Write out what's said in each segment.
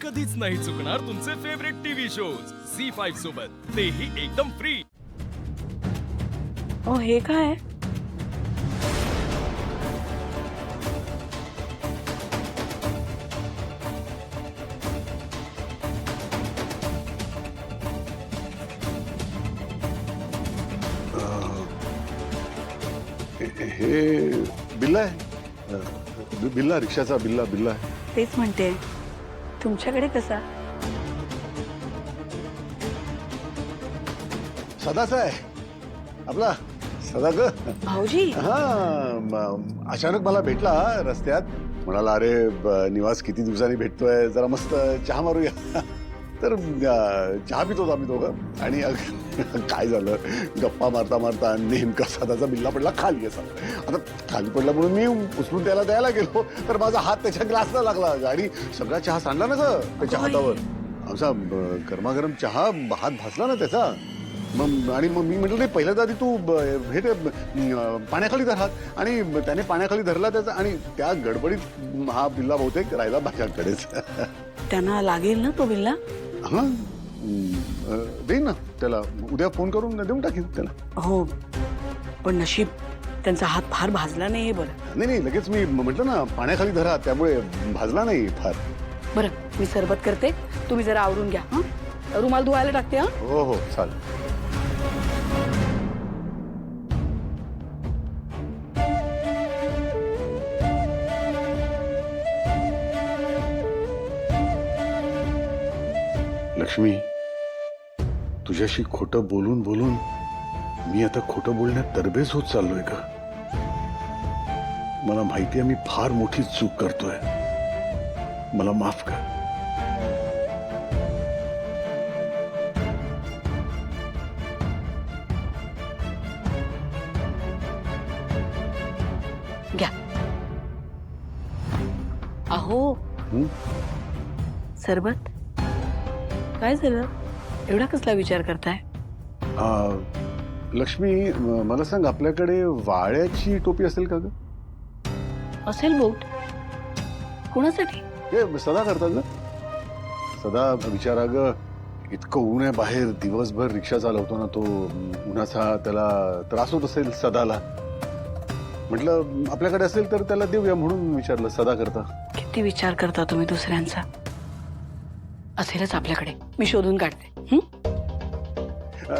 कधीच नाही चुकणार तुमचे फेवरेट टीव्ही शोज झी5 सोबत, तेही एकदम फ्री। ओ हे काय? हे बिल्ला आहे, बिल्ला रिक्षाचा बिल्ला आहे। तेच म्हणते, तुमच्याकडे कसा? सदाचा आहे आपला, सदा ग। भाऊजी अचानक मला भेटला रस्त्यात, म्हणाला अरे निवास किती दिवसांनी भेटतोय, जरा मस्त चहा मारूया। तर चहा पितो आम्ही दोघं, आणि काय झालं, गप्पा मारता मारता नेमका सदाचा बिल्ला पडला खाली असा। आता खाली पडला म्हणून मी उचलून त्याला द्यायला गेलो, तर माझा हात त्याच्या ग्लासला लागला आणि सगळा चहा सांडला ना ग त्याच्या हातावर। आमचा गरमागरम चहा हात भासला ना त्याचा। आणि मग मी म्हटलं नाही, पहिल्यांदा आधी तू हे ते पाण्याखाली धर हात, आणि त्याने पाण्याखाली धरला त्याचा, आणि त्या गडबडीत हा बिल्ला बहुतेक राहिला माझ्याकडेच। त्यांना लागेल ना तो बिल्ला? हा देईन ना त्याला, उद्या फोन करून देऊन टाकीन त्याला। हो, पण नशीब त्यांचा हात फार भाजला नाही हे बरं। नाही, लगेच मी म्हटलं ना पाण्याखाली धरा, त्यामुळे भाजला नाही फार। बरं, मी सरबत करते, तुम्ही जरा आवरून घ्या। हा, रुमाल धुवायला टाकते। हा, हो चालेल। लक्ष्मी, तुझ्याशी खोटं बोलून बोलून मी आता खोटं बोलण्यात तरबेज होत चाललोय का? मला माहितीये मी फार मोठी चूक करतोय, मला माफ कर। घ्या। अहो सरबत काय झालं, एवढा कसला विचार करताय? लक्ष्मी, मला सांग, आपल्याकडे वाळ्याची टोपी असेल का ग? असेल बोट, कोणासाठी? हे सदा करतात ग, सदा विचारा ग। इतकं ऊन आहे बाहेर, दिवसभर रिक्षा चालवतो ना तो, उन्हाचा त्याला त्रास होत असेल सदाला, म्हटलं आपल्याकडे असेल तर त्याला देऊया म्हणून विचारलं। सदा करता? किती विचार करता तुम्ही दुसऱ्यांचा। असेलच आपल्याकडे, मी शोधून काढते।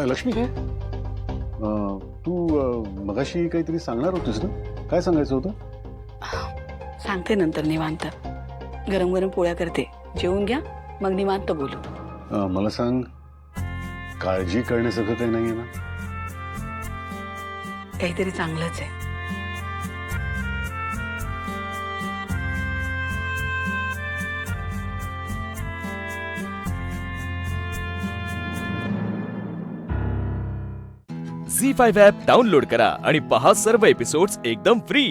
लक्ष्मी, तू मगाशी काहीतरी सांगणार होतीस ना, काय सांगायचं होतं? सांगते नंतर निवांत। गरम गरम पोळ्या करते, जेवून घ्या, मग निवांत बोलू। मला सांग, काळजी करण्यासारखं काही नाहीये ना? काहीतरी चांगलंच आहे। झी5 ॲप डाउनलोड करा आणि पहा सर्व एपिसोड्स एकदम फ्री।